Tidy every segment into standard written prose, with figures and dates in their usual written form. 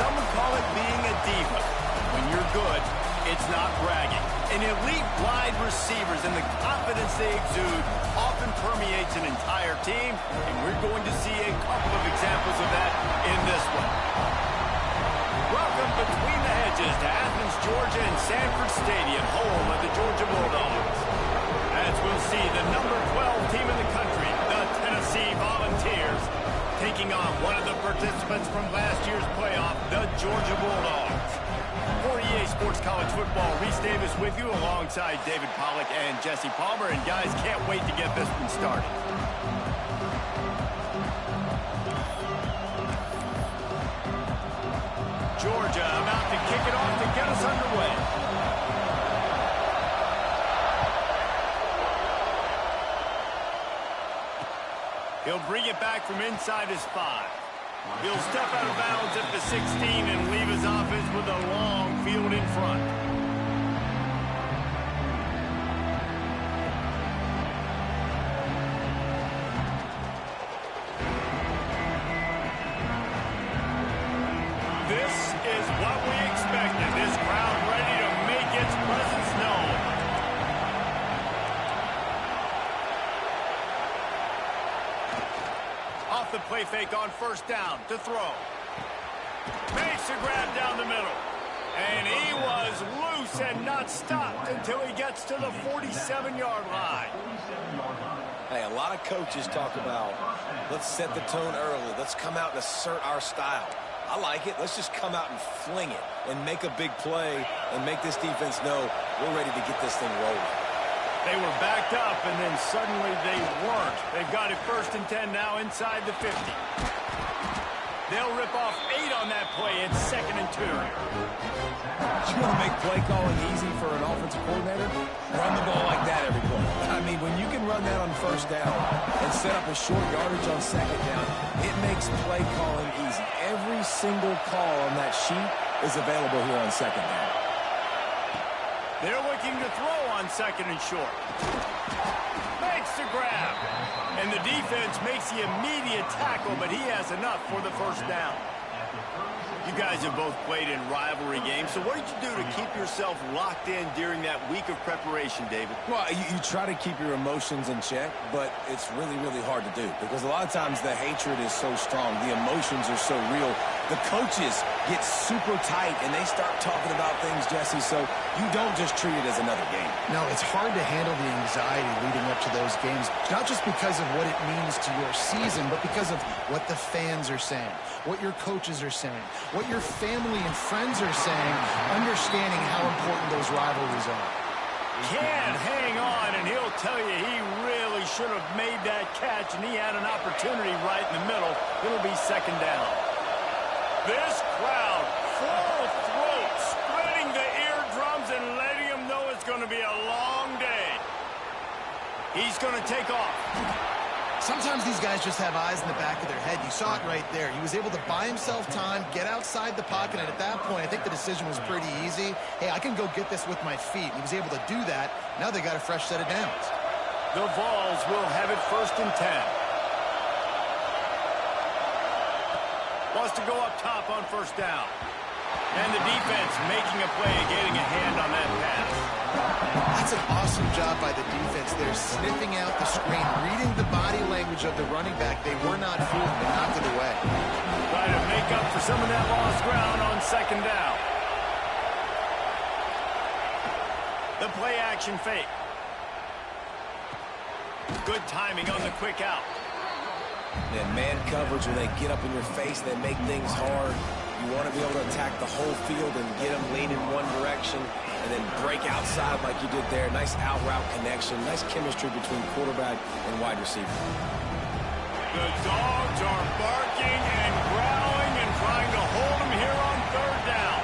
Some would call it being a diva. When you're good, it's not bragging. And elite wide receivers and the confidence they exude often permeates an entire team, and we're going to see a couple of examples of that in this one. Welcome between the hedges to Athens, Georgia and Sanford Stadium, home of the Georgia Bulldogs. As we'll see, the number 12 team in the country, the Tennessee Volunteers, taking on one of the participants from last year's playoff, the Georgia Bulldogs. For EA Sports College Football, Reese Davis with you alongside David Pollack and Jesse Palmer. And guys, can't wait to get this one started. Georgia about to kick it off to get us underway. He'll bring it back from inside his 5. He'll step out of bounds at the 16 and leave his offense with a long field in front. This is what we expected. This crowd ready to make its presence known. Off the play fake on first down to throw. Makes a grab down the middle. And he was loose and not stopped until he gets to the 47-yard line. Hey, a lot of coaches talk about, let's set the tone early. Let's come out and assert our style. I like it. Let's just come out and fling it and make a big play and make this defense know we're ready to get this thing rolling. They were backed up, and then suddenly they weren't. They've got it 1st and 10 now inside the 50. They'll rip off 8 on that play. It's 2nd and 2. You want to make play calling easy for an offensive coordinator? Run the ball like that every play. I mean, when you can run that on first down and set up a short yardage on 2nd down, it makes play calling easy. Every single call on that sheet is available here on 2nd down. They're looking to throw on 2nd and short. Makes the grab. And the defense makes the immediate tackle, but he has enough for the 1st down. You guys have both played in rivalry games, so what did you do to keep yourself locked in during that week of preparation, David? Well, you try to keep your emotions in check, but it's really, really hard to do because a lot of times the hatred is so strong. The emotions are so real. The coaches get super tight, and they start talking about things, Jesse, so you don't just treat it as another game. No, it's hard to handle the anxiety leading up to those games, not just because of what it means to your season, but because of what the fans are saying, what your coaches are saying, what your family and friends are saying, understanding how important those rivalries are. Can't hang on, and he'll tell you he really should have made that catch, and he had an opportunity right in the middle. It'll be 2nd down. This crowd, full throat, splitting the eardrums and letting them know it's going to be a long day. He's going to take off. Sometimes these guys just have eyes in the back of their head. You saw it right there. He was able to buy himself time, get outside the pocket, and at that point, I think the decision was pretty easy. Hey, I can go get this with my feet. He was able to do that. Now they got a fresh set of downs. The Vols will have it 1st and 10. Wants to go up top on 1st down. And the defense making a play, getting a hand on that pass. That's an awesome job by the defense. They're sniffing out the screen, reading the body language of the running back. They were not fooled. They knocked it away. Try to make up for some of that lost ground on 2nd down. The play action fake. Good timing on the quick out. Yeah, man coverage, when they get up in your face, they make things hard. You want to be able to attack the whole field and get them leaning one direction and then break outside like you did there. Nice out route connection. Nice chemistry between quarterback and wide receiver. The Dogs are barking and growling and trying to hold them here on 3rd down.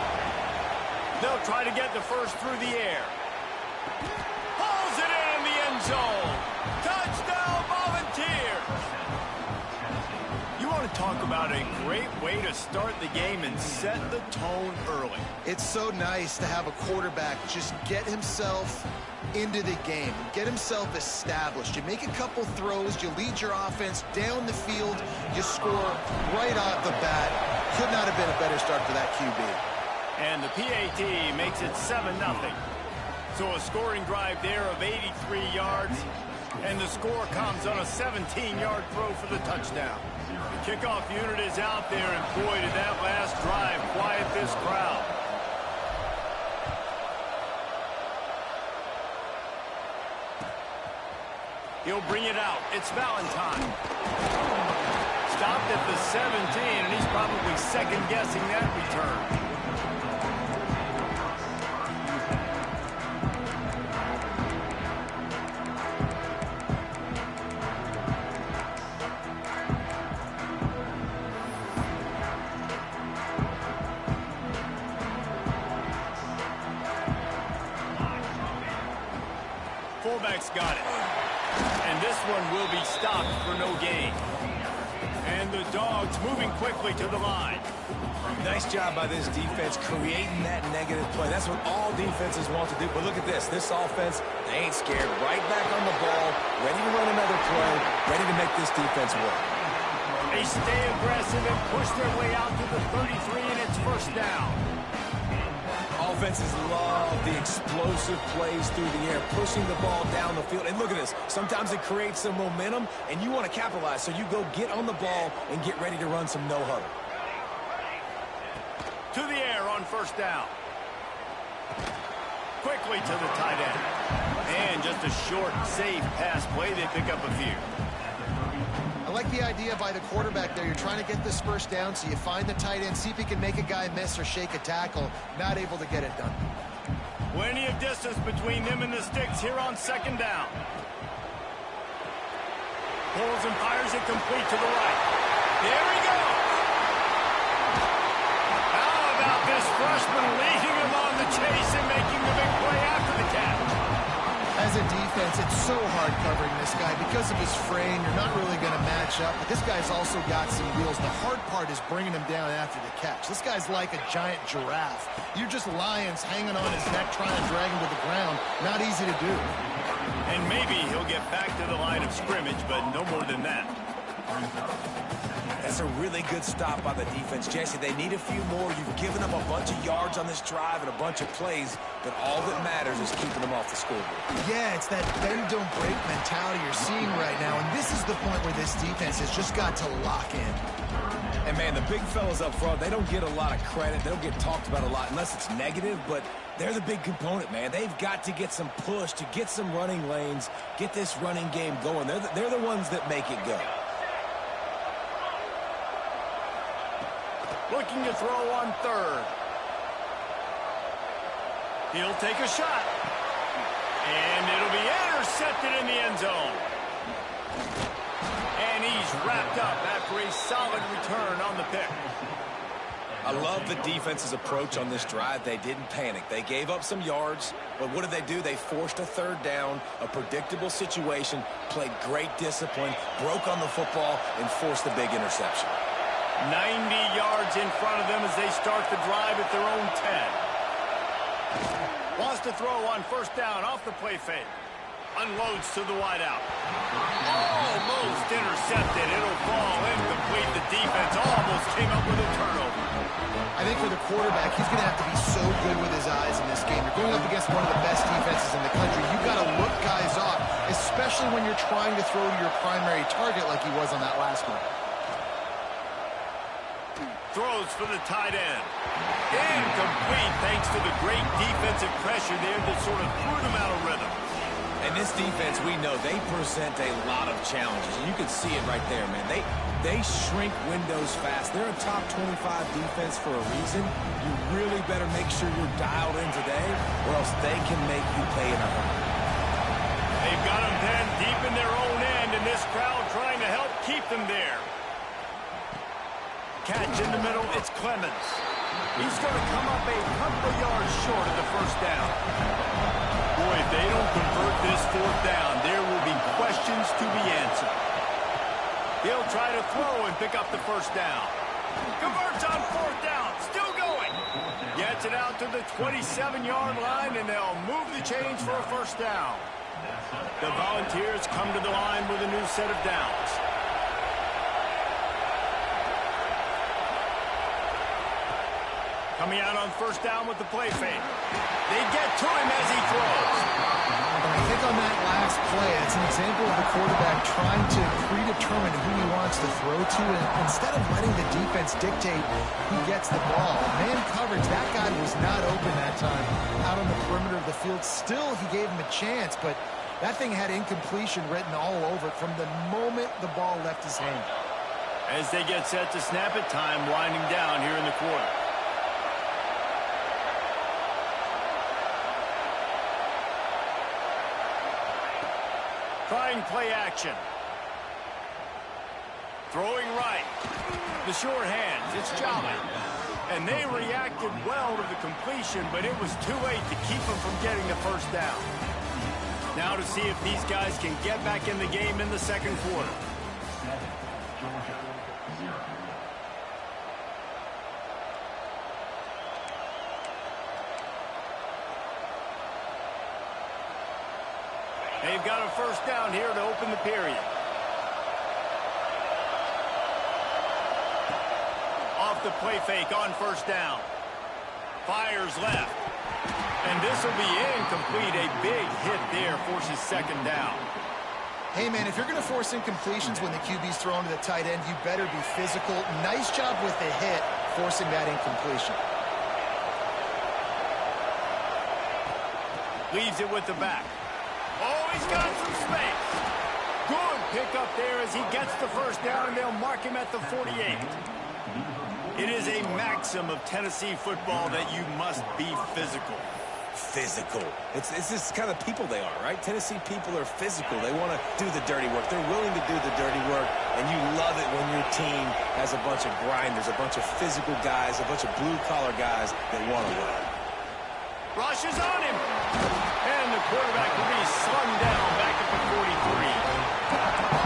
They'll try to get the first through the air. Pulls it in the end zone. Touchdown, Volunteers. You want to talk about a great way to start the game and set the tone early. It's so nice to have a quarterback just get himself into the game, get himself established. You make a couple throws, you lead your offense down the field, you score right off the bat. Could not have been a better start for that QB. And the PAT makes it 7-0. So a scoring drive there of 83 yards. And the score comes on a 17-yard throw for the touchdown. The kickoff unit is out there, and boy, did that last drive quiet this crowd. He'll bring it out. It's Valentine. Stopped at the 17, and he's probably second-guessing that return. Fullback's got it. And this one will be stopped for no gain. And the Dogs moving quickly to the line. Nice job by this defense creating that negative play. That's what all defenses want to do. But look at this. This offense, they ain't scared. Right back on the ball, ready to run another play, ready to make this defense work. They stay aggressive and push their way out to the 33, and it's first down. Offenses love the explosive plays through the air, pushing the ball down the field. And look at this. Sometimes it creates some momentum, and you want to capitalize. So you go get on the ball and get ready to run some no-huddle. To the air on first down. Quickly to the tight end. And just a short, safe pass play. They pick up a few. I like the idea by the quarterback there. You're trying to get this first down, so you find the tight end, see if he can make a guy miss or shake a tackle. Not able to get it done. Plenty of distance between them and the sticks here on second down. Pulls and fires it complete to the right. There he goes. How about this freshman leading him on the chase and making the big play after the catch? As a defense, it's so hard covering this guy. Because of his frame, you're not really going to match up. But this guy's also got some wheels. The hard part is bringing him down after the catch. This guy's like a giant giraffe. You're just lions hanging on his neck, trying to drag him to the ground. Not easy to do. And maybe he'll get back to the line of scrimmage, but no more than that. That's a really good stop by the defense. Jesse, they need a few more. You've given up a bunch of yards on this drive and a bunch of plays, but all that matters is keeping them off the scoreboard. Yeah, it's that bend, don't break mentality you're seeing right now, and this is the point where this defense has just got to lock in. And, man, the big fellas up front, they don't get a lot of credit. They don't get talked about a lot unless it's negative, but they're the big component, man. They've got to get some push, to get some running lanes, get this running game going. They're the ones that make it go. Looking to throw on third. He'll take a shot. And it'll be intercepted in the end zone. And he's wrapped up after a solid return on the pick. I love the defense's approach on this drive. They didn't panic. They gave up some yards, but what did they do? They forced a third down, a predictable situation, played great discipline, broke on the football, and forced a big interception. 90 yards in front of them as they start the drive at their own 10. Wants to throw on first down off the play fake. Unloads to the wideout. Almost intercepted. It'll fall incomplete. The defense almost came up with a turnover. I think for the quarterback, he's going to have to be so good with his eyes in this game. You're going up against one of the best defenses in the country. You've got to look guys off, especially when you're trying to throw to your primary target like he was on that last one. Throws for the tight end. Incomplete thanks to the great defensive pressure there that sort of threw them out of rhythm. And this defense, we know, they present a lot of challenges. And you can see it right there, man. They shrink windows fast. They're a top 25 defense for a reason. You really better make sure you're dialed in today, or else they can make you pay in a hurry. They've got them pinned deep in their own end, and this crowd trying to help keep them there. Catch in the middle, it's Clemens. He's going to come up a couple of yards short of the first down. Boy, if they don't convert this fourth down, there will be questions to be answered. He'll try to throw and pick up the first down. Converts on fourth down, still going. Gets it out to the 27-yard line, and they'll move the chains for a first down. The Volunteers come to the line with a new set of downs. Coming out on first down with the play fake. They get to him as he throws. And I think on that last play, it's an example of the quarterback trying to predetermine who he wants to throw to, and instead of letting the defense dictate who gets the ball. Man coverage, that guy was not open that time out on the perimeter of the field. Still, he gave him a chance, but that thing had incompletion written all over it from the moment the ball left his hand. As they get set to snap it, time winding down here in the quarter. Trying play action. Throwing right. The short hands. It's Jolly. And they reacted well to the completion, but it was too late to keep them from getting the first down. Now to see if these guys can get back in the game in the second quarter. They've got a first down here to open the period. Off the play fake on first down. Fires left. And this will be incomplete. A big hit there forces second down. Hey, man, if you're going to force incompletions when the QB's thrown to the tight end, you better be physical. Nice job with the hit, forcing that incompletion. Leaves it with the back. Oh, he's got some space. Good pickup there as he gets the first down, and they'll mark him at the 48. It is a maxim of Tennessee football that you must be physical. Physical. It's this kind of people they are, right? Tennessee people are physical. They want to do the dirty work. They're willing to do the dirty work, and you love it when your team has a bunch of grinders, a bunch of physical guys, a bunch of blue-collar guys that want to win. Rushes on him. And the quarterback will be slung down back at the 43.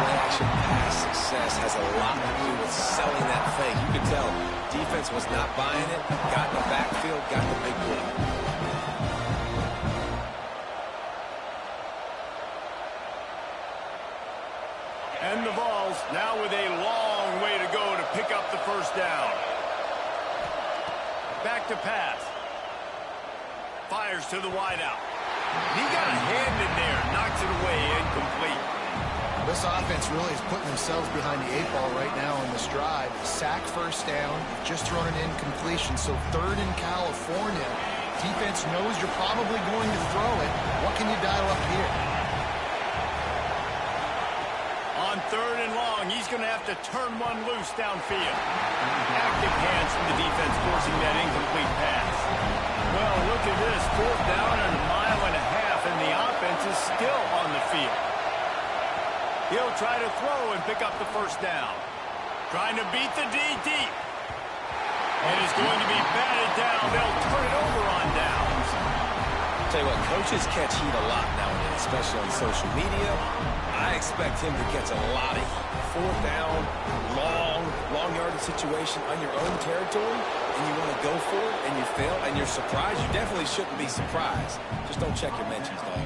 Play-action pass success has a lot to do with selling that thing. You could tell defense was not buying it, got in the backfield, got the big play. And the Vols now with a long way to go to pick up the first down. Back to pass. Fires to the wideout. He got a hand in there, knocks it away, incomplete. This offense really is putting themselves behind the 8-ball right now on this drive. Sack first down, just thrown an incompletion, so third in California. Defense knows you're probably going to throw it. What can you dial up here? On third and long, he's going to have to turn one loose downfield. Active hands from the defense forcing that incomplete pass. Well, look at this. Fourth down and a mile and a half, and the offense is still on the field. He'll try to throw and pick up the first down. Trying to beat the D deep. And it's going to be batted down. They'll turn it over on downs. Tell you what, coaches catch heat a lot nowadays, especially on social media. I expect him to catch a lot of heat. Fourth down, long yardage situation on your own territory, and you want to go for it, and you fail, and you're surprised. You definitely shouldn't be surprised. Just don't check your mentions, dog.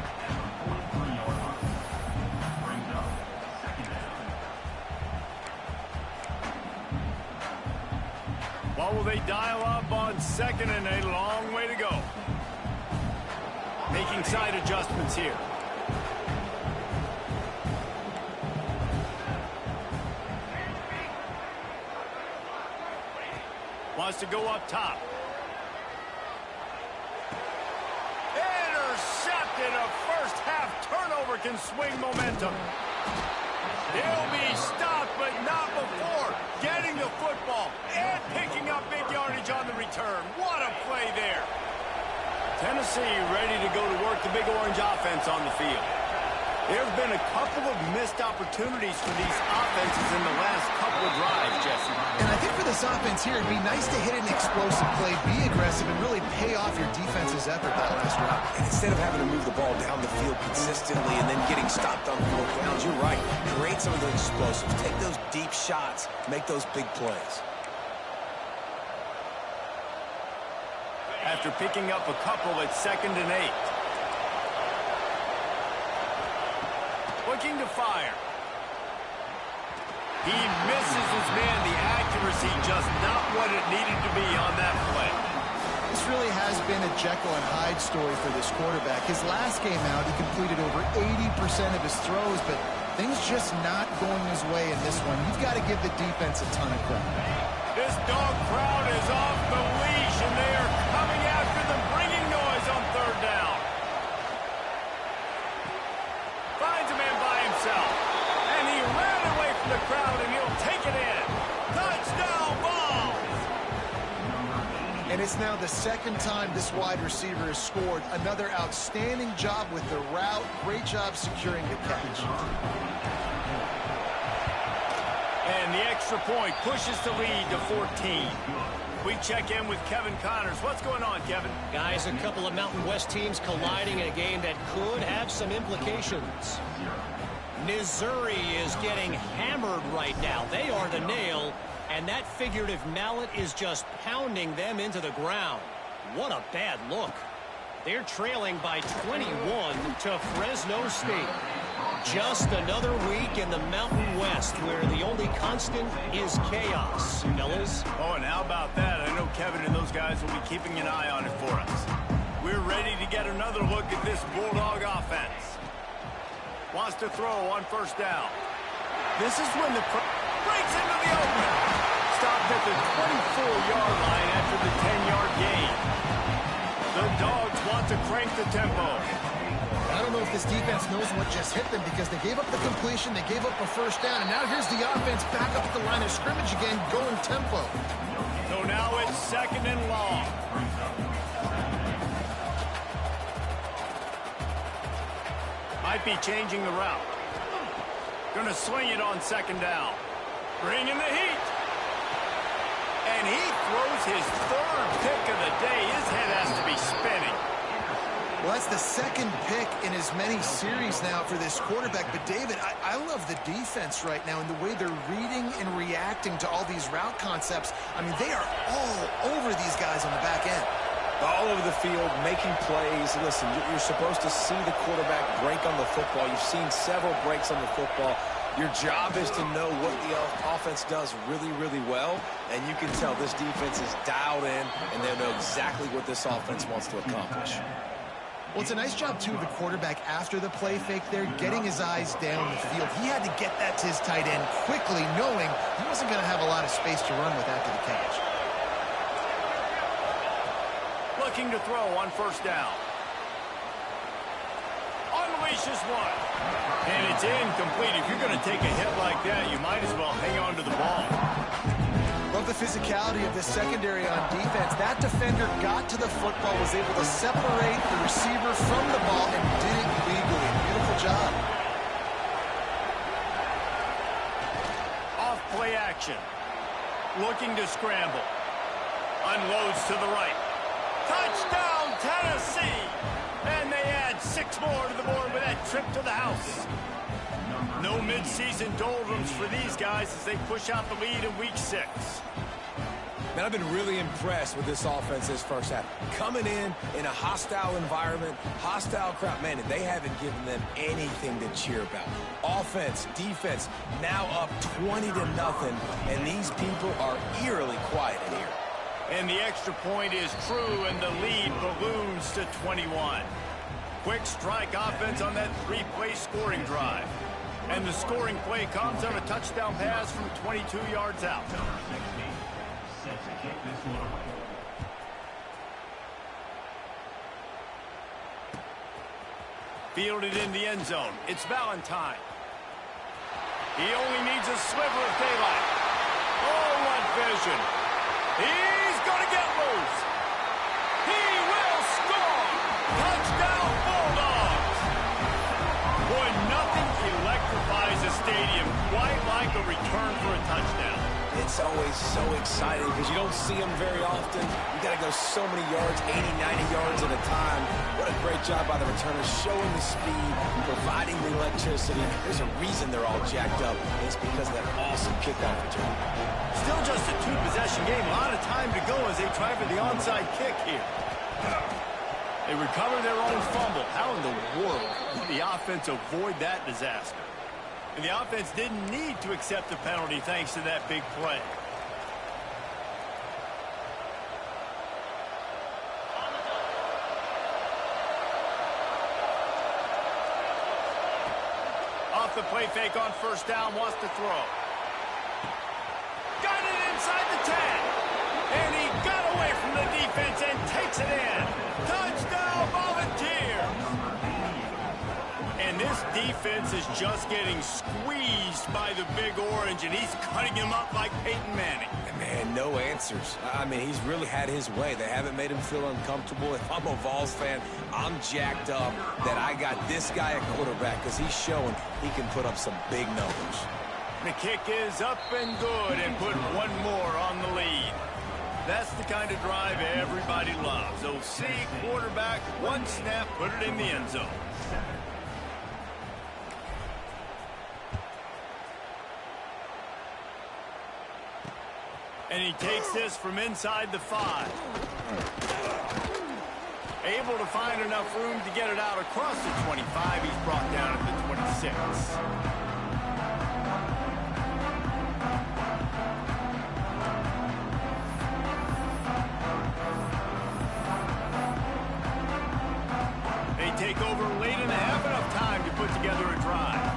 What will they dial up on second and a long way to go? Making side adjustments here. Wants to go up top. Intercepted. A first half turnover can swing momentum. He'll be stopped, but not before getting the football and picking up big yardage on the return. What a play there. Tennessee ready to go to work the Big Orange offense on the field. There have been a couple of missed opportunities for these offenses in the last couple of drives, Jesse. And I think for this offense here, it'd be nice to hit an explosive play, be aggressive, and really pay off your defense's effort that last round. And instead of having to move the ball down the field consistently and then getting stopped on 4th downs, you're right. Create some of those explosives. Take those deep shots. Make those big plays. After picking up a couple at 2nd and 8. Looking to fire. He misses his man. The accuracy just not what it needed to be on that play. This really has been a Jekyll and Hyde story for this quarterback. His last game out, he completed over 80% of his throws, but things just not going his way in this one. You've got to give the defense a ton of credit. This dog crowd is off the leash, and they are coming after them, bringing noise on third down. Finds a man by himself, and he ran away from the crowd, and he'll take it in. Touchdown ball! And it's now the second time this wide receiver has scored. Another outstanding job with the route. Great job securing the catch. And the extra point pushes the lead to 14. We check in with Kevin Connors. What's going on, Kevin? Guys, a couple of Mountain West teams colliding in a game that could have some implications. Missouri is getting hammered right now. They are the nail, and that figurative mallet is just pounding them into the ground. What a bad look. They're trailing by 21 to Fresno State. Just another week in the Mountain West where the only constant is chaos, fellas. Oh, and how about that? I know Kevin and those guys will be keeping an eye on it for us. We're ready to get another look at this Bulldog offense. Wants to throw on first down. This is when the breaks into the open. Stopped at the 24-yard line after the 10-yard gain. The Dogs want to crank the tempo. I don't know if this defense knows what just hit them because they gave up the completion, they gave up a first down, and now here's the offense back up at the line of scrimmage again, going tempo. So now it's second and long. Might be changing the route. Gonna swing it on second down. Bring in the heat. And he throws his third pick of the day. His head has to be spinning. Well, that's the second pick in as many series now for this quarterback. But, David, I love the defense right now and the way they're reading and reacting to all these route concepts. I mean, they are all over these guys on the back end. All over the field, making plays. Listen, you're supposed to see the quarterback break on the football. You've seen several breaks on the football. Your job is to know what the offense does really, really well, and you can tell this defense is dialed in, and they know exactly what this offense wants to accomplish. Well, it's a nice job, too, of the quarterback after the play fake there, getting his eyes down the field. He had to get that to his tight end quickly, knowing he wasn't going to have a lot of space to run with after the catch. Looking to throw on first down. Unleashes one. And it's incomplete. If you're going to take a hit like that, you might as well hang on to the ball. Love the physicality of the secondary on defense. That defender got to the football, was able to separate the receiver from the ball, and did it legally. Beautiful job. Off play action. Looking to scramble. Unloads to the right. Touchdown, Tennessee! And they add 6 more to the board with that trip to the house. No midseason doldrums for these guys as they push out the lead in week 6. Man, I've been really impressed with this offense this first half. Coming in a hostile environment, hostile crowd, man, and they haven't given them anything to cheer about. Offense, defense, now up 20-0, and these people are eerily quiet in here. And the extra point is true, and the lead balloons to 21. Quick strike offense on that 3-play scoring drive. And the scoring play comes on a touchdown pass from 22 yards out. Fielded in the end zone. It's Valentine. He only needs a sliver of daylight. Oh, what vision. He's going to get loose. He will score. Touchdown, Bulldogs. Boy, nothing electrifies a stadium quite like a return for a touchdown. It's always so exciting because you don't see them very often. You got to go so many yards, 80, 90 yards at a time. What a great job by the returners, showing the speed, providing the electricity. There's a reason they're all jacked up. It's because of that awesome kickoff return. Still just a 2-possession game. A lot of time to go as they try for the onside kick here. They recover their own fumble. How in the world did the offense avoid that disaster? And the offense didn't need to accept the penalty thanks to that big play. the play fake on first down, wants to throw. Got it inside the 10. And he got away from the defense and takes it in. Touchdown, Volunteers! And this defense is just getting squeezed by the Big Orange, and he's cutting him up like Peyton Manning. Man, no answers. I mean, he's really had his way. They haven't made him feel uncomfortable. If I'm a Vols fan, I'm jacked up that I got this guy at quarterback because he's showing he can put up some big numbers. The kick is up and good and put one more on the lead. That's the kind of drive everybody loves. OC, quarterback, one snap, put it in the end zone. And he takes this from inside the 5. Able to find enough room to get it out across the 25. He's brought down at the 26. They take over late and have enough time to put together a drive.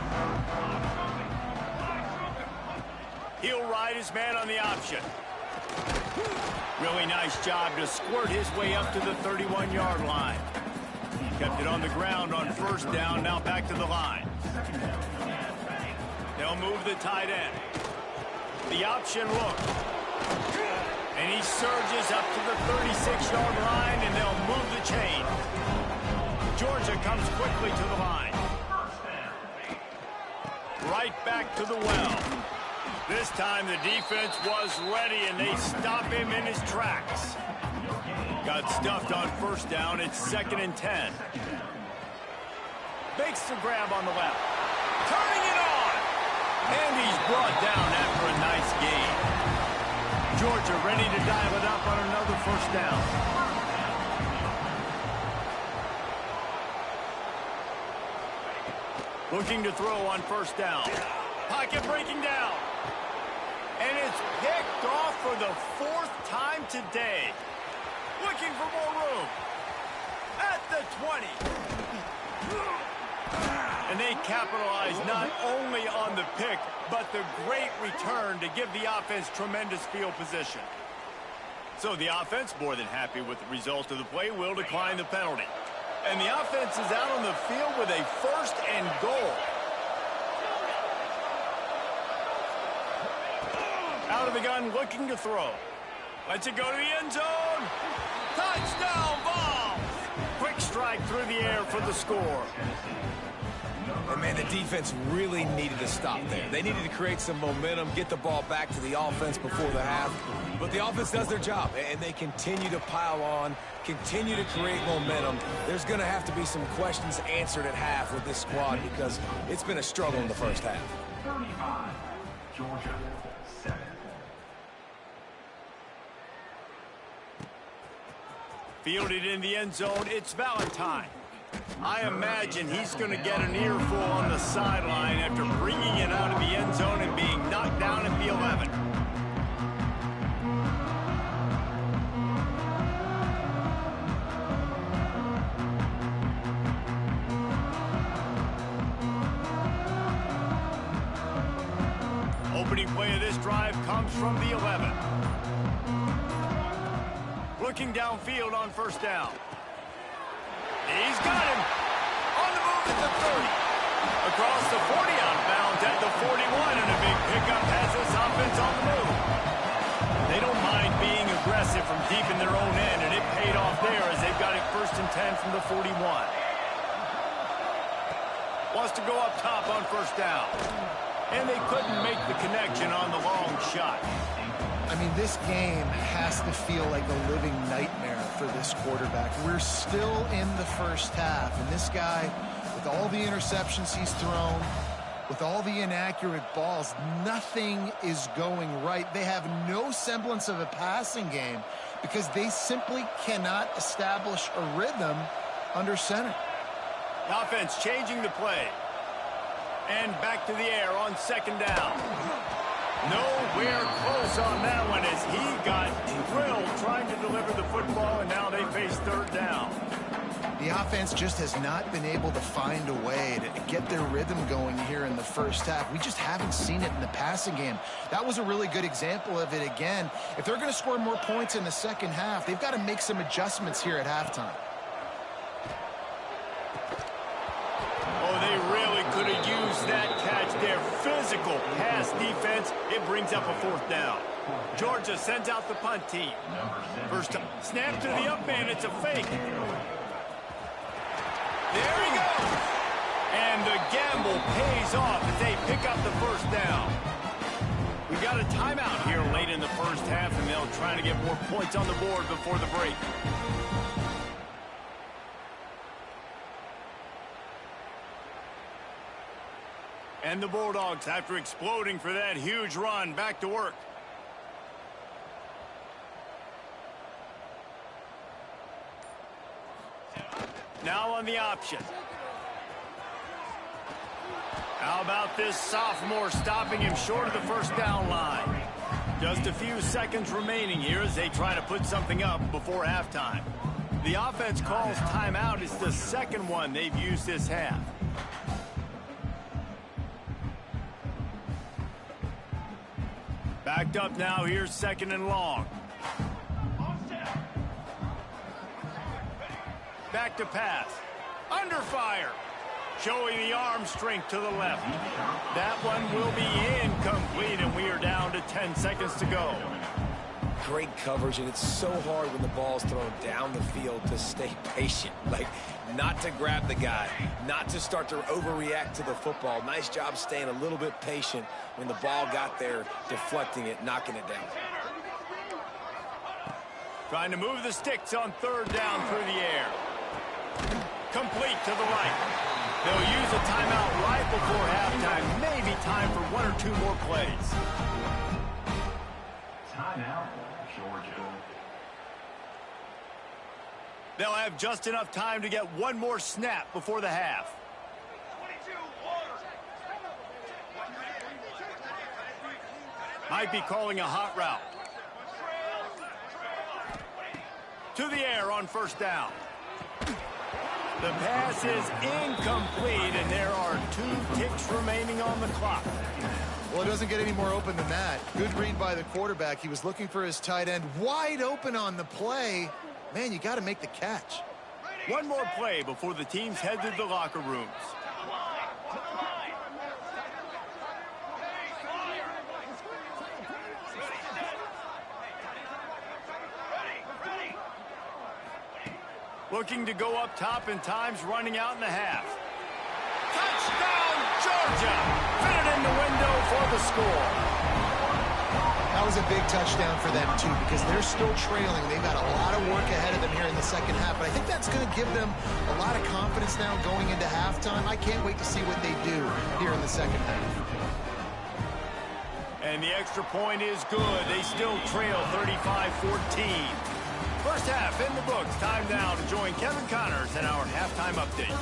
He'll ride his man on the option. Really nice job to squirt his way up to the 31-yard line. Kept it on the ground on first down, now back to the line. They'll move the tight end. The option look. And he surges up to the 36-yard line, and they'll move the chain. Georgia comes quickly to the line. Right back to the well. This time the defense was ready, and they stop him in his tracks. Got stuffed on first down. It's 2nd and 10. Makes the grab on the left. Turning it on. And he's brought down after a nice gain. Georgia ready to dial it up on another first down. Looking to throw on first down. Pocket breaking down. And it's picked off for the 4th time today. Looking for more room. At the 20. And they capitalize not only on the pick, but the great return to give the offense tremendous field position. So the offense, more than happy with the result of the play, will decline the penalty. And the offense is out on the field with a 1st and goal. Out of the gun, looking to throw. Lets it go to the end zone. Touchdown, Vols! Quick strike through the air for the score. And, man, the defense really needed to stop there. They needed to create some momentum, get the ball back to the offense before the half. But the offense does their job, and they continue to pile on, continue to create momentum. There's going to have to be some questions answered at half with this squad because it's been a struggle in the first half. 35, Georgia, 7. Fielded in the end zone, it's Valentine. I imagine he's going to get an earful on the sideline after bringing it out of the end zone and being knocked down at the 11. Opening play of this drive comes from the 11. Looking downfield on first down. He's got him. On the move at the 30. Across the 40, outbound at the 41, and a big pickup has this offense on the move. They don't mind being aggressive from deep in their own end, and it paid off there as they've got it 1st and 10 from the 41. Wants to go up top on first down. And they couldn't make the connection on the long shot. I mean, this game has to feel like a living nightmare for this quarterback. We're still in the first half, and this guy, with all the interceptions he's thrown, with all the inaccurate balls, nothing is going right. They have no semblance of a passing game because they simply cannot establish a rhythm under center. The offense changing the play. And back to the air on 2nd down. Nowhere close on that one as he got drilled trying to deliver the football, and now they face 3rd down. The offense just has not been able to find a way to get their rhythm going here in the first half. We just haven't seen it in the passing game. That was a really good example of it again. If they're going to score more points in the second half, they've got to make some adjustments here at halftime. Oh, they really could have used that catch there. Physical pass defense. It brings up a fourth down. Georgia sends out the punt team. First snap to the up man. It's a fake. There he goes. And the gamble pays off as they pick up the first down. We got a timeout here late in the first half, and they'll try to get more points on the board before the break. And the Bulldogs, after exploding for that huge run, back to work. Now on the option. How about this sophomore stopping him short of the first down line? Just a few seconds remaining here as they try to put something up before halftime. The offense calls timeout. It's the second one they've used this half. Backed up now. Here's second and long. Back to pass. Under fire. Showing the arm strength to the left. That one will be incomplete, and we are down to 10 seconds to go. Great coverage, and it's so hard when the ball's thrown down the field to stay patient. Like, not to grab the guy, not to start to overreact to the football. Nice job staying a little bit patient when the ball got there, deflecting it, knocking it down. Trying to move the sticks on third down through the air. Complete to the right. They'll use a timeout right before halftime. Maybe time for one or two more plays. Timeout, Georgia. They'll have just enough time to get one more snap before the half. Might be calling a hot route. To the air on first down. The pass is incomplete, and there are 2 ticks remaining on the clock. Well, it doesn't get any more open than that. Good read by the quarterback. He was looking for his tight end wide open on the play. Man, you got to make the catch. One more play before the teams head to the locker rooms. Looking to go up top, and time's running out in the half. Touchdown, Georgia! Fit it in the window for the score. That was a big touchdown for them, too, because they're still trailing. They've got a lot of work ahead of them here in the second half, but I think that's going to give them a lot of confidence now going into halftime. I can't wait to see what they do here in the second half. And the extra point is good. They still trail 35-14. First half in the books. Time now to join Kevin Connors in our halftime update.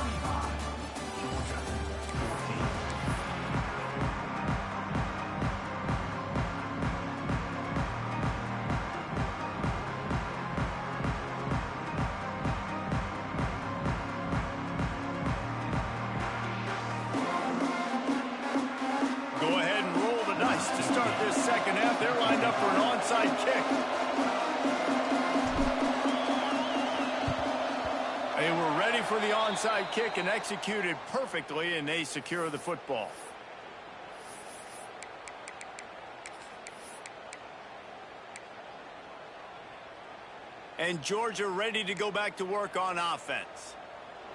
Go ahead and roll the dice to start this second half. They're lined up for an onside kick. They were ready for the onside kick and executed perfectly, and they secure the football. And Georgia ready to go back to work on offense.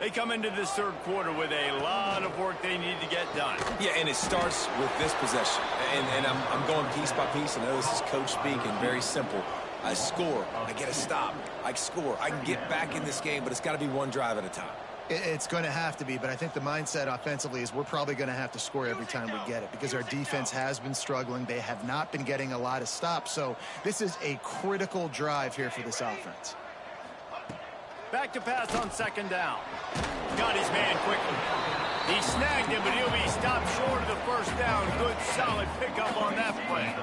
They come into this third quarter with a lot of work they need to get done. Yeah, and it starts with this possession. And I'm going piece by piece. I know this is coach speak and very simple. I score. I get a stop. I score. I can get back in this game, but it's got to be one drive at a time. It's going to have to be, but I think the mindset offensively is we're probably going to have to score every time we get it because our defense has been struggling. They have not been getting a lot of stops, so this is a critical drive here for this offense. Back to pass on second down. Got his man quickly. He snagged him, but he'll be stopped short of the first down. Good, solid pickup on that play.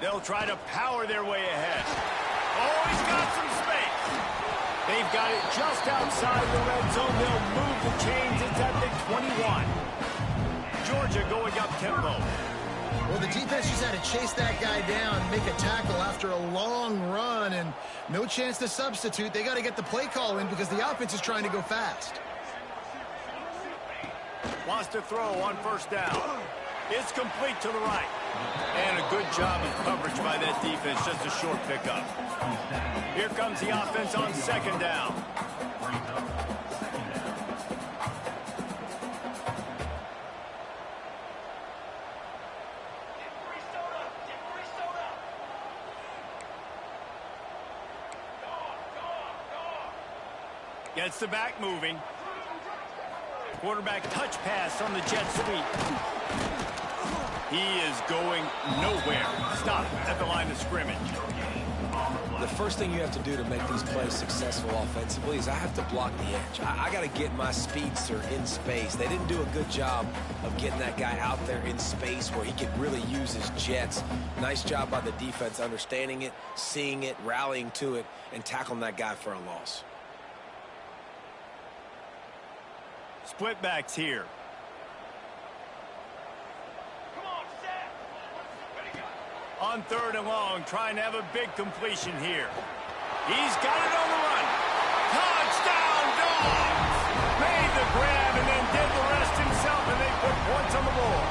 They'll try to power their way ahead. Oh, he's got some space. They've got it just outside the red zone. They'll move the chains. It's at the 21. Georgia going up tempo. Well, the defense just had to chase that guy down, make a tackle after a long run, and no chance to substitute. They got to get the play call in because the offense is trying to go fast. Wants to throw on first down. It's complete to the right. And a good job of coverage by that defense, just a short pickup. Here comes the offense on second down. Gets the back moving. Quarterback touch pass on the jet sweep. He is going nowhere. Stop at the line of scrimmage. The first thing you have to do to make these plays successful offensively is I have to block the edge. I got to get my speedster in space. They didn't do a good job of getting that guy out there in space where he could really use his jets. Nice job by the defense understanding it, seeing it, rallying to it, and tackling that guy for a loss. Split backs here. On third and long, trying to have a big completion here. He's got it on the run. Touchdown, Dogs! Made the grab and then did the rest himself, and they put points on the board.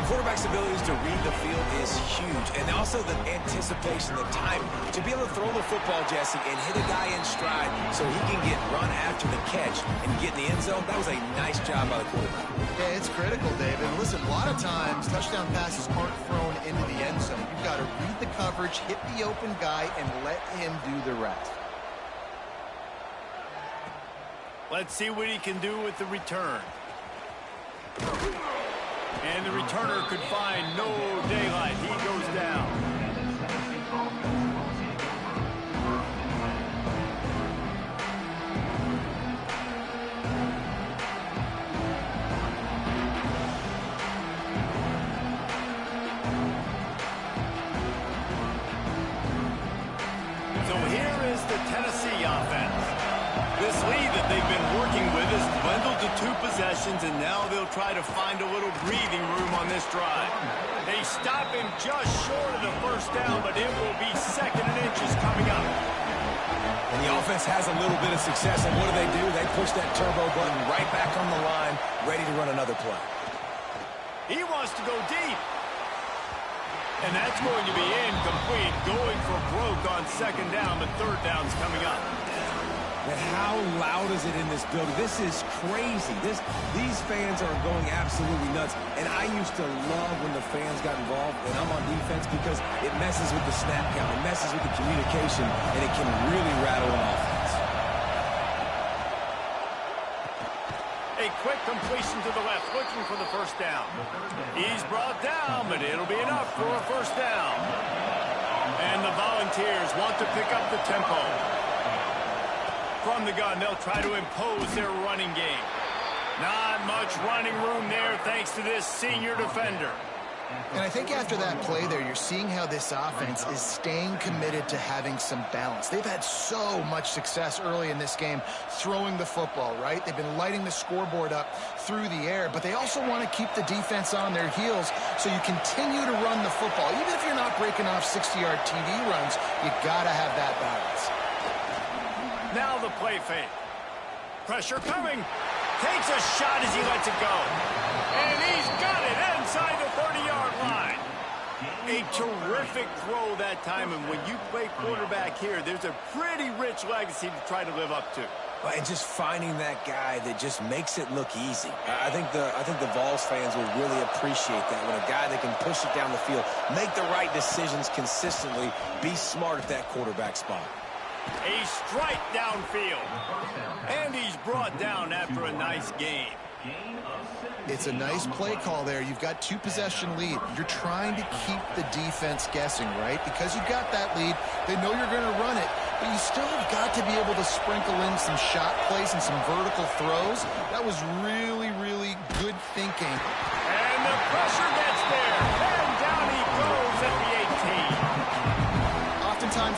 Quarterback's abilities to read the field is huge, and also the anticipation, the time to be able to throw the football, Jesse, and hit a guy in stride so he can get run after the catch and get in the end zone. That was a nice job by the quarterback. Yeah, it's critical, David. Listen, a lot of times touchdown passes aren't thrown into the end zone. You've got to read the coverage, hit the open guy, and let him do the rest. Let's see what he can do with the return. And the returner could find no daylight. He goes down. So here is the Tennessee offense. This lead that they've been working with is dwindled to 2 possessions, and now they'll try to find a little breathing room on this drive. They stop him just short of the first down, but it will be 2nd and inches coming up. And the offense has a little bit of success, and what do? They push that turbo button right back on the line, ready to run another play. He wants to go deep. And that's going to be incomplete, going for broke on 2nd down, but 3rd down's coming up. And how loud is it in this building? This is crazy. These fans are going absolutely nuts. And I used to love when the fans got involved, and I'm on defense, because it messes with the snap count. It messes with the communication, and it can really rattle an offense. A quick completion to the left, looking for the first down. He's brought down, but it'll be enough for a first down. And the Volunteers want to pick up the tempo. From the gun, they'll try to impose their running game. Not much running room there thanks to this senior defender. And I think after that play there, you're seeing how this offense is staying committed to having some balance. They've had so much success early in this game throwing the football, right? They've been lighting the scoreboard up through the air, but they also want to keep the defense on their heels, so you continue to run the football. Even if you're not breaking off 60-yard TD runs, you got to have that balance. Now the play fake. Pressure coming. Takes a shot as he lets it go. And he's got it inside the 30-yard line. A terrific throw that time, and when you play quarterback here, there's a pretty rich legacy to try to live up to. And just finding that guy that just makes it look easy. I think the Vols fans will really appreciate that, when a guy that can push it down the field, make the right decisions consistently, be smart at that quarterback spot. A strike downfield. And he's brought down after a nice game. It's a nice play call there. You've got 2-possession lead. You're trying to keep the defense guessing, right? Because you've got that lead, they know you're going to run it, but you still have got to be able to sprinkle in some shot plays and some vertical throws. That was really, really good thinking. And the pressure gets there. And down he goes at the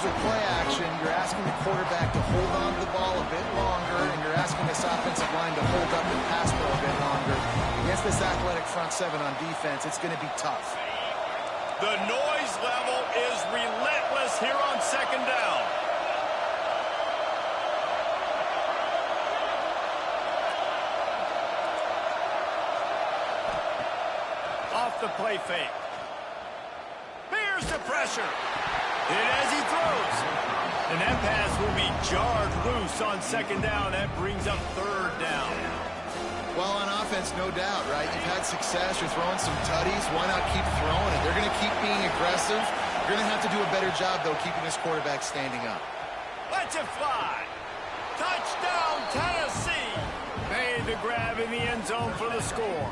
moves or play action, you're asking the quarterback to hold on to the ball a bit longer, and you're asking this offensive line to hold up and pass for a bit longer. Against this athletic front seven on defense, it's going to be tough. The noise level is relentless here on second down. Off the play fake. Here's the pressure. Hit as he throws. And that pass will be jarred loose on second down. That brings up third down. Well, on offense, no doubt, right? You've had success. You're throwing some tutties. Why not keep throwing it? They're going to keep being aggressive. You're going to have to do a better job, though, keeping this quarterback standing up. Let's it fly. Touchdown, Tennessee. Made the grab in the end zone for the score.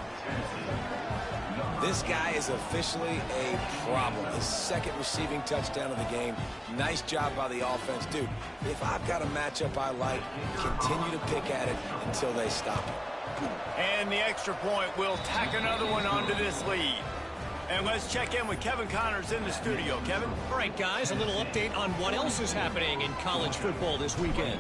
This guy is officially a problem. His second receiving touchdown of the game. Nice job by the offense. Dude, if I've got a matchup I like, continue to pick at it until they stop it. And the extra point will tack another one onto this lead. And let's check in with Kevin Connors in the studio. Kevin? All right, guys, a little update on what else is happening in college football this weekend.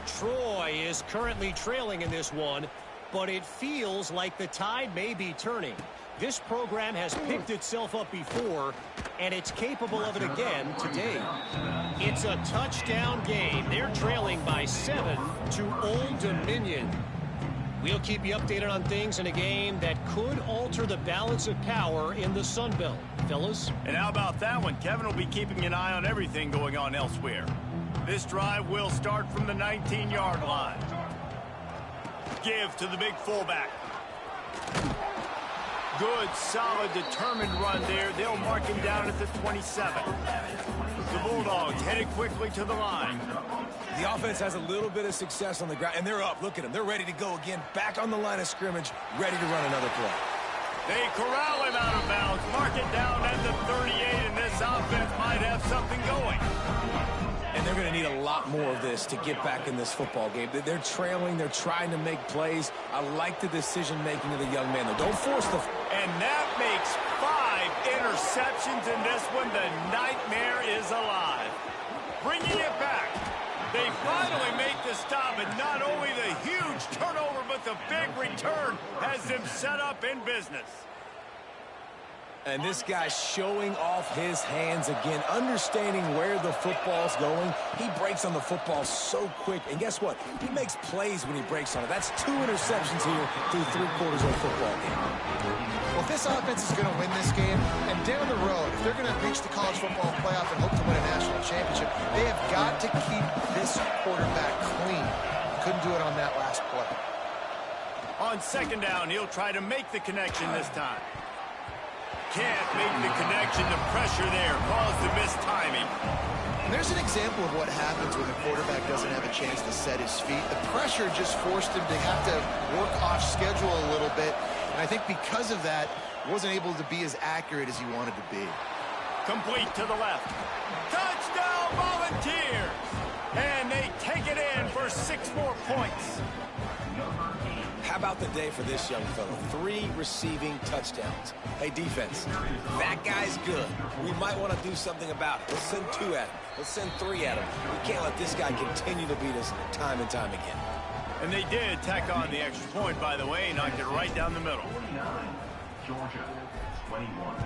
Troy is currently trailing in this one, but it feels like the tide may be turning. This program has picked itself up before, and it's capable of it again today. It's a touchdown game. They're trailing by 7 to Old Dominion. We'll keep you updated on things in a game that could alter the balance of power in the Sun Belt. Fellas? And how about that one? Kevin will be keeping an eye on everything going on elsewhere. This drive will start from the 19-yard line. Give to the big fullback. Good, solid, determined run there. They'll mark him down at the 27. The Bulldogs headed quickly to the line. The offense has a little bit of success on the ground, and they're up. Look at them. They're ready to go again. Back on the line of scrimmage, ready to run another play. They corral him out of bounds, mark it down at the 38, and this offense might have something going. And they're going to need a lot more of this to get back in this football game. They're trailing. They're trying to make plays. I like the decision-making of the young man, though. Don't force the... And that makes 5 interceptions in this one. The nightmare is alive. Bringing it back. They finally make the stop, and not only the huge turnover, but the big return has them set up in business. And this guy's showing off his hands again, understanding where the football's going. He breaks on the football so quick. And guess what? He makes plays when he breaks on it. That's 2 interceptions here through 3 quarters of the football game. Well, if this offense is going to win this game, and down the road, if they're going to reach the college football playoff and hope to win a national championship, they have got to keep this quarterback clean. Couldn't do it on that last play. On second down, he'll try to make the connection this time. Can't make the connection. The pressure there caused the missed timing. And there's an example of what happens when the quarterback doesn't have a chance to set his feet. The pressure just forced him to have to work off schedule a little bit. And I think because of that, wasn't able to be as accurate as he wanted to be. Complete to the left. Touchdown, Volunteers! And they take it in for 6 more points. How about the day for this young fellow? 3 receiving touchdowns. Hey, defense, that guy's good. We might want to do something about it. Let's send 2 at him. Let's send 3 at him. We can't let this guy continue to beat us time and time again. And they did tack on the extra point, by the way, knocked it right down the middle. 49, Georgia, 21.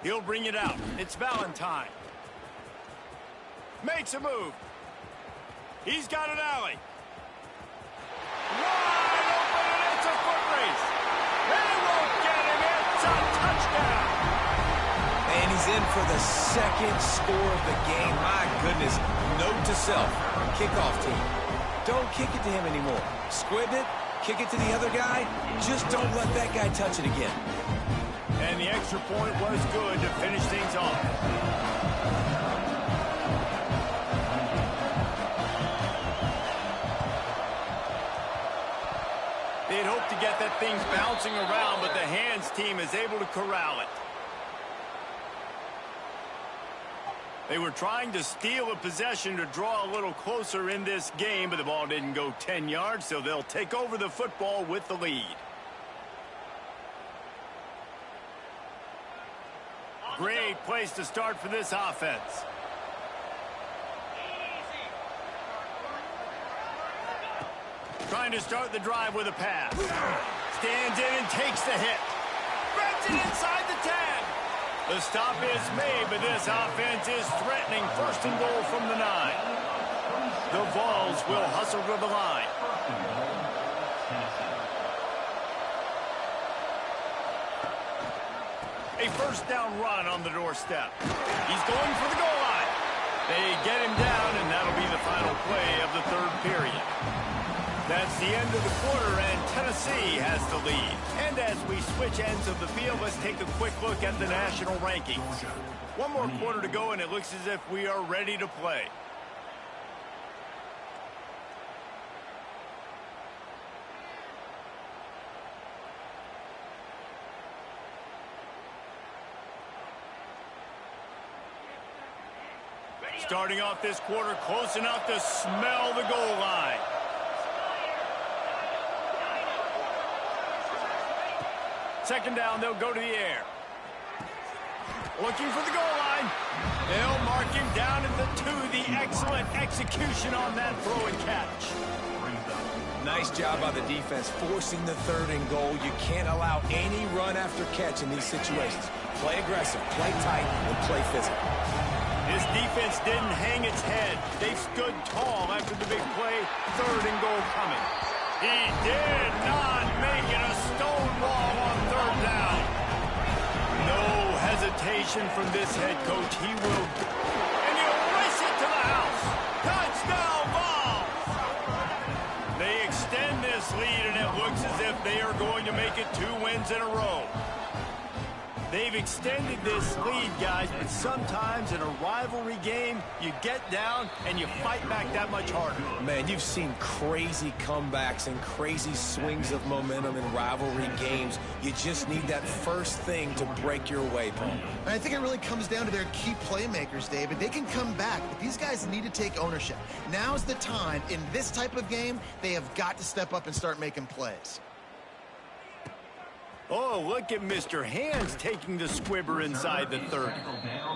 He'll bring it out. It's Valentine. Makes a move. He's got an alley. Wide open, and it's a foot race. They won't get him. It's a touchdown. And he's in for the 2nd score of the game. My goodness. Note to self. Kickoff team. Don't kick it to him anymore. Squib it. Kick it to the other guy. Just don't let that guy touch it again. And the extra point was good to finish things off. They'd hoped to get that thing bouncing around, but the hands team is able to corral it. They were trying to steal a possession to draw a little closer in this game, but the ball didn't go 10 yards, so they'll take over the football with the lead. Great place to start for this offense. Trying to start the drive with a pass. Stands in and takes the hit. Spreads it inside the 10. The stop is made, but this offense is threatening first and goal from the 9. The Vols will hustle to the line. A first down run on the doorstep. He's going for the goal line. They get him down, and that'll be the final play of the third period. That's the end of the quarter, and Tennessee has the lead. And as we switch ends of the field, let's take a quick look at the national rankings. One more quarter to go, and it looks as if we are ready to play. Starting off this quarter close enough to smell the goal line. Second down, they'll go to the air. Looking for the goal line. They'll mark him down at the 2. The excellent execution on that throw and catch. Nice job by the defense forcing the 3rd and goal. You can't allow any run after catch in these situations. Play aggressive, play tight, and play physical. This defense didn't hang its head. They stood tall after the big play. 3rd and goal coming. He did not make it a stonewall on 3rd down. No hesitation from this head coach. He will, and he'll race it to the house. Touchdown Vols! They extend this lead, and it looks as if they are going to make it 2 wins in a row. They've extended this lead, guys, but sometimes in a rivalry game, you get down and you fight back that much harder. Man, you've seen crazy comebacks and crazy swings of momentum in rivalry games. You just need that first thing to break your way, Paul. And I think it really comes down to their key playmakers, David. They can come back, but these guys need to take ownership. Now's the time. In this type of game, they have got to step up and start making plays. Oh, look at Mr. Hands taking the squibber inside the 30.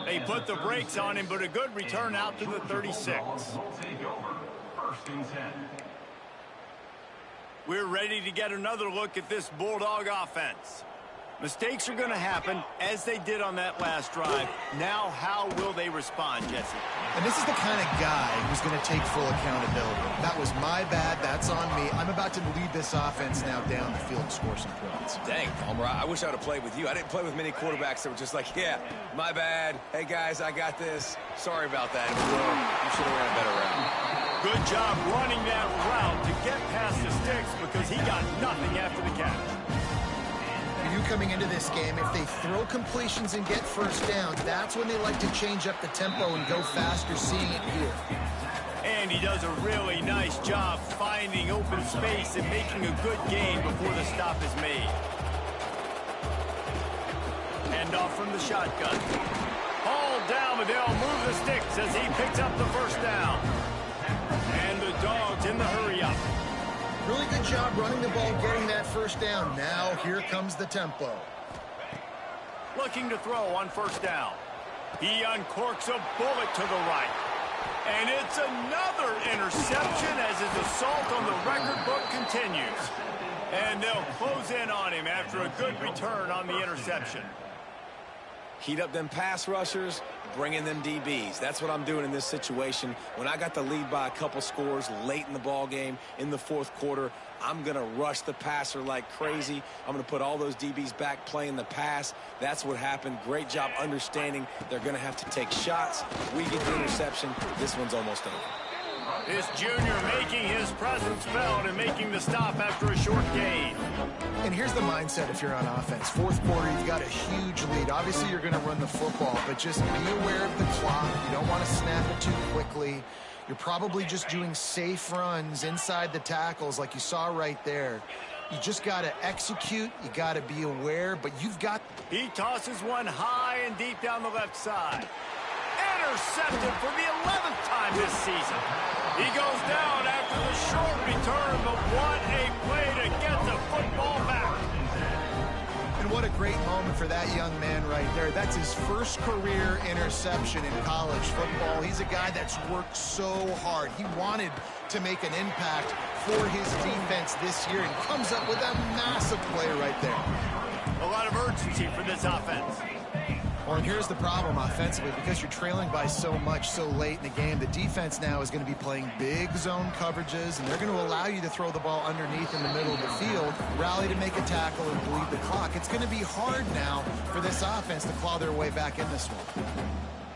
They put the brakes on him, but a good return out to the 36. We're ready to get another look at this Bulldog offense. Mistakes are going to happen, as they did on that last drive. Now, how will they respond, Jesse? And this is the kind of guy who's going to take full accountability. That was my bad. That's on me. I'm about to lead this offense now down the field and score some points. Dang, Palmer, I wish I would have played with you. I didn't play with many quarterbacks that were just like, yeah, my bad. Hey, guys, I got this. Sorry about that. You should have ran a better route. Good job running that route to get past the sticks because he got nothing after the catch. You coming into this game, if they throw completions and get first down, that's when they like to change up the tempo and go faster, seeing it here. And he does a really nice job finding open space and making a good gain before the stop is made. Hand off from the shotgun. Hauled down, but they'll move the sticks as he picks up the first down. And the Dogs in the hurry-up. Really good job running the ball, getting that first down. Now here comes the tempo. Looking to throw on first down. He uncorks a bullet to the right. And it's another interception as his assault on the record book continues. And they'll close in on him after a good return on the interception. Heat up them pass rushers, bring in them DBs. That's what I'm doing in this situation. When I got the lead by a couple scores late in the ball game in the 4th quarter, I'm going to rush the passer like crazy. I'm going to put all those DBs back playing the pass. That's what happened. Great job understanding they're going to have to take shots. We get the interception. This one's almost over. This junior making his presence felt and making the stop after a short gain. And here's the mindset if you're on offense. 4th quarter, you've got a huge lead. Obviously, you're going to run the football, but just be aware of the clock. You don't want to snap it too quickly. You're probably just doing safe runs inside the tackles like you saw right there. You just got to execute. You got to be aware, but you've got... He tosses one high and deep down the left side. Intercepted for the 11th time this season. He goes down after the short return, but what a play to get the football back. And And what a great moment for that young man right there. That's his first career interception in college football. He's a guy that's worked so hard. He wanted to make an impact for his defense this year and comes up with a massive play right there. A lot of urgency for this offense. Well, and here's the problem offensively. Because you're trailing by so much so late in the game, the defense now is going to be playing big zone coverages, and they're going to allow you to throw the ball underneath in the middle of the field, rally to make a tackle, and bleed the clock. It's going to be hard now for this offense to claw their way back in this one.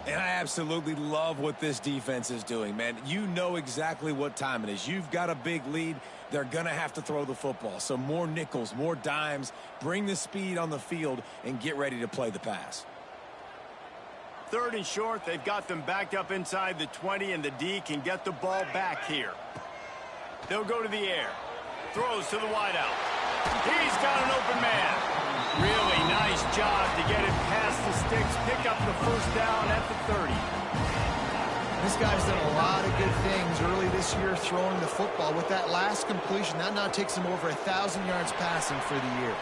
And I absolutely love what this defense is doing, man. You know exactly what time it is. You've got a big lead. They're going to have to throw the football. So more nickels, more dimes, bring the speed on the field, and get ready to play the pass. 3rd and short, they've got them backed up inside the 20, and the D can get the ball back here. They'll go to the air. Throws to the wideout. He's got an open man. Really nice job to get him past the sticks, pick up the first down at the 30. This guy's done a lot of good things early this year throwing the football. With that last completion, that now takes him over 1,000 yards passing for the year.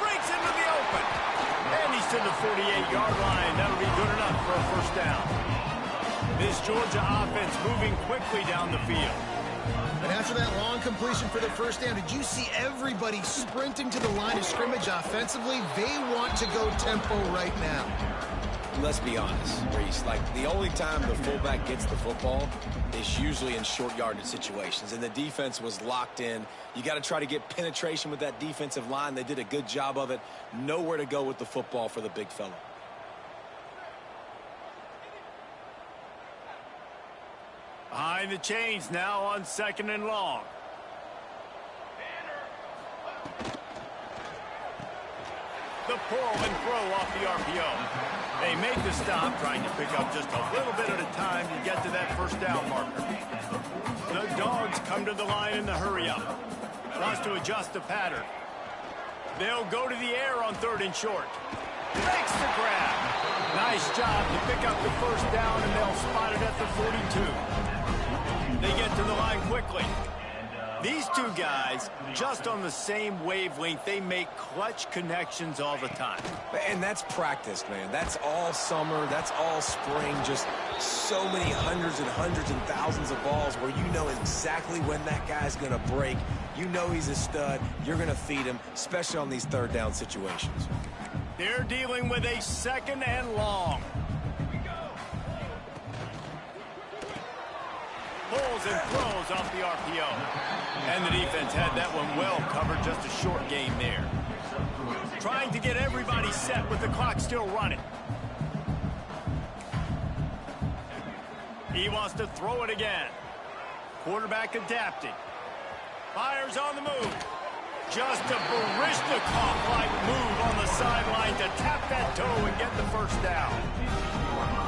Breaks into the open. And he's to the 48-yard line. That'll be good enough for a first down. This Georgia offense moving quickly down the field. And after that long completion for the first down, did you see everybody sprinting to the line of scrimmage offensively? They want to go tempo right now. Let's be honest, Reese. Like, the only time the fullback gets the football is usually in short yardage situations, and the defense was locked in. You got to try to get penetration with that defensive line. They did a good job of it. Nowhere to go with the football for the big fella. Behind the chains now on 2nd and long. The pull and throw off the RPO. They make the stop, trying to pick up just a little bit at a time to get to that first down marker. The Dogs come to the line in the hurry-up. Wants to adjust the pattern. They'll go to the air on 3rd and short. Makes the grab. Nice job to pick up the first down, and they'll spot it at the 42. They get to the line quickly. These two guys, just on the same wavelength, they make clutch connections all the time. And that's practice, man. That's all summer. That's all spring. Just so many hundreds and thousands of balls where you know exactly when that guy's going to break. You know he's a stud. You're going to feed him, especially on these 3rd down situations. They're dealing with a 2nd and long. Pulls and throws off the RPO. And the defense had that one well covered, just a short game there. Trying to get everybody set with the clock still running. He wants to throw it again. Quarterback adapting. Fires on the move. Just a Baryshnikov-like move on the sideline to tap that toe and get the first down.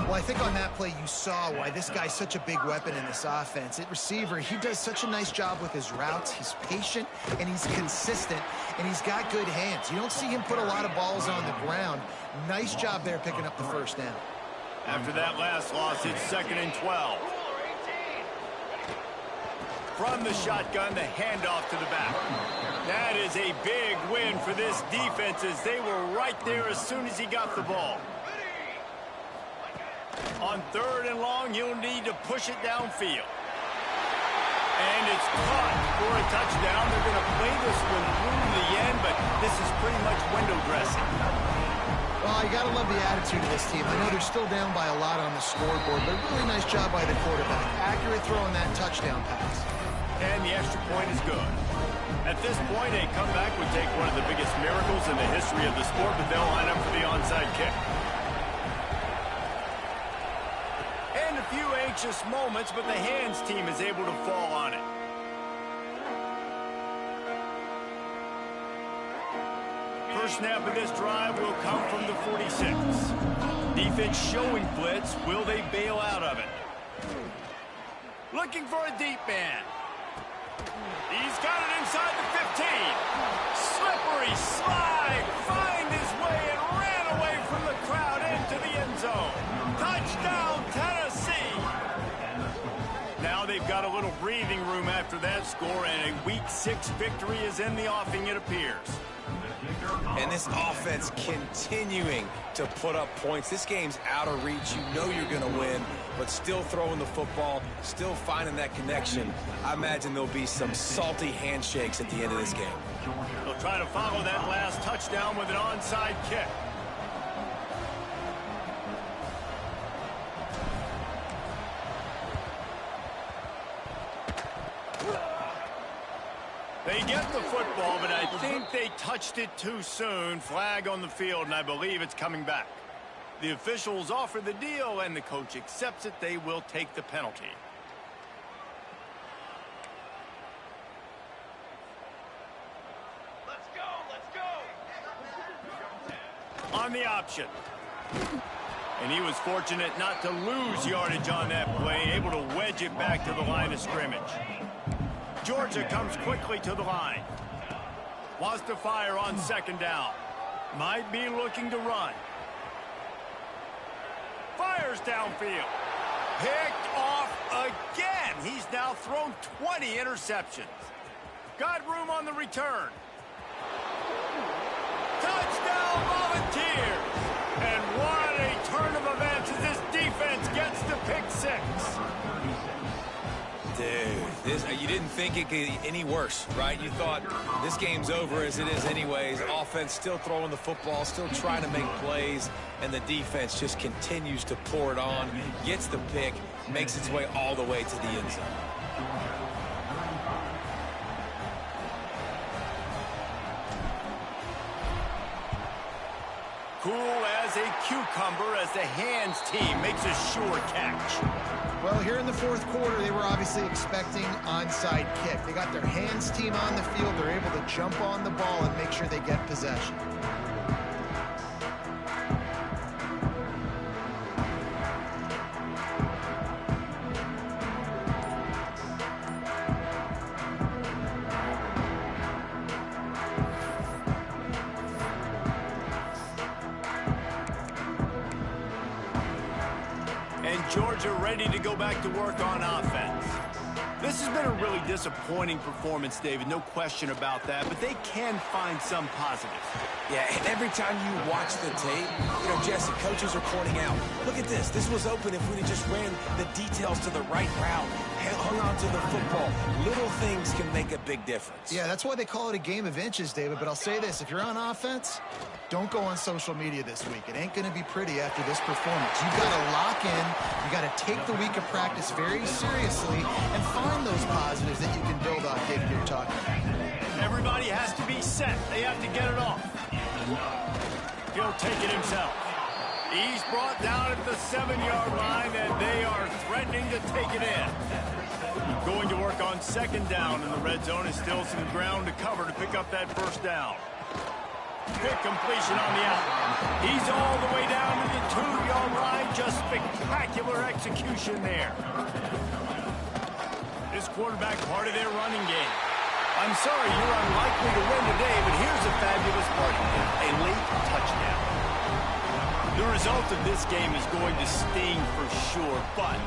Well, I think on that play you saw why this guy's such a big weapon in this offense. At receiver, he does such a nice job with his routes. He's patient, and he's consistent, and he's got good hands. You don't see him put a lot of balls on the ground. Nice job there picking up the first down. After that last loss, it's 2nd and 12. From the shotgun, the handoff to the back. That is a big win for this defense, as they were right there as soon as he got the ball. On 3rd and long, you'll need to push it downfield. And it's caught for a touchdown. They're going to play this one through the end, but this is pretty much window dressing. Well, you got to love the attitude of this team. I know they're still down by a lot on the scoreboard, but really nice job by the quarterback. Accurate throw on that touchdown pass. And the extra point is good. At this point, a comeback would take one of the biggest miracles in the history of the sport, but they'll line up for the onside kick. And a few anxious moments, but the hands team is able to fall on it. First snap of this drive will come from the 46. Defense showing blitz. Will they bail out of it? Looking for a deep man. He's got it inside the 15. Slippery slide. Find his way and ran away from the crowd into the end zone. Touchdown, Tennessee. Now they've got a little breathing room after that score, and a Week 6 victory is in the offing, it appears. And this offense continuing to put up points. This game's out of reach. You know you're going to win, but still throwing the football, still finding that connection. I imagine there'll be some salty handshakes at the end of this game. They'll try to follow that last touchdown with an onside kick. They get the football, but I think they touched it too soon. Flag on the field, and I believe it's coming back. The officials offer the deal, and the coach accepts it. They will take the penalty. Let's go! On the option. And he was fortunate not to lose yardage on that play, able to wedge it back to the line of scrimmage. Georgia comes quickly to the line. Wants to fire on second down. Might be looking to run. Fires downfield. Picked off again. He's now thrown 20 interceptions. Got room on the return. Touchdown Volunteers! And what a turn of events as this defense gets the pick six. Dude, you didn't think it could get any worse, right? You thought this game's over as it is anyways. Offense still throwing the football, still trying to make plays, and the defense just continues to pour it on, gets the pick, makes its way all the way to the end zone. Cool as a cucumber as the hands team makes a sure catch. Well, here in the fourth quarter, they were obviously expecting onside kick. They got their hands team on the field. They're able to jump on the ball and make sure they get possession. Georgia ready to go back to work on offense. This has been a really disappointing performance, David, no question about that, but they can find some positives. Yeah, and every time you watch the tape, Jesse, coaches are pointing out, look at this. This was open if we had just ran the details to the right route, hung on to the football. Little things can make a big difference. Yeah, that's why they call it a game of inches, David, but I'll say this. If you're on offense, don't go on social media this week. It ain't going to be pretty after this performance. You've got to lock in. You got to take the week of practice very seriously and find those positives that you can build off, David, you're talking about. Everybody has to be set. They have to get it off. He'll take it himself. He's brought down at the 7-yard line, and they are threatening to take it in. Going to work on second down in the red zone is still some ground to cover to pick up that first down. Quick completion on the out. He's all the way down to the 2-yard line. Just spectacular execution there. This quarterback part of their running game. I'm sorry you're unlikely to win today, but here's a fabulous part of it. A late touchdown. The result of this game is going to sting for sure, but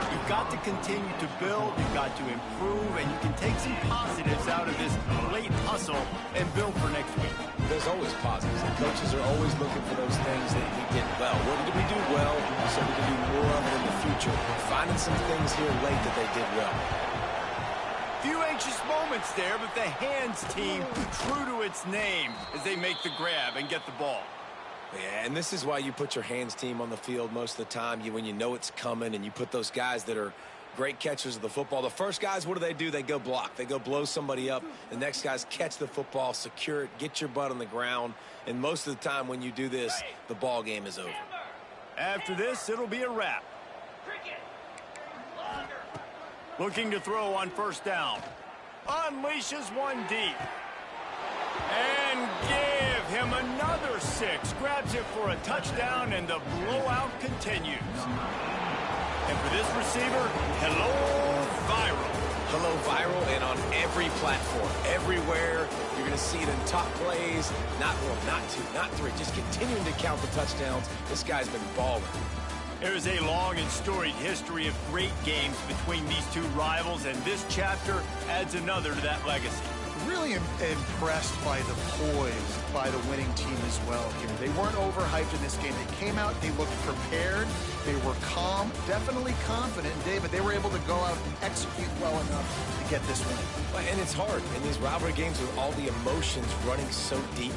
you've got to continue to build, you've got to improve, and you can take some positives out of this late hustle and build for next week. There's always positives, and coaches are always looking for those things that we did well. What did we do well so we can do more of it in the future? Finding some things here late that they did well. Few anxious moments there, but the hands team true to its name as they make the grab and get the ball. Yeah, and this is why you put your hands team on the field most of the time. When you know it's coming, and you put those guys that are great catchers of the football. The first guys, what do? They go block. They go blow somebody up. The next guys catch the football, secure it, get your butt on the ground. And most of the time when you do this, the ball game is over. After this, it'll be a wrap. Looking to throw on first down. Unleashes one deep. And give him another 6. Grabs it for a touchdown, and the blowout continues. And for this receiver, hello, viral. Hello, viral, and on every platform, everywhere. You're going to see it in top plays. Not 1, not 2, not 3. Just continuing to count the touchdowns. This guy's been balling. There's a long and storied history of great games between these two rivals, and this chapter adds another to that legacy. really impressed by the poise by the winning team as well here. They weren't overhyped in this game. They came out, they looked prepared, they were calm, definitely confident, and David, they were able to go out and execute well enough to get this win. And it's hard in these rivalry games with all the emotions running so deep.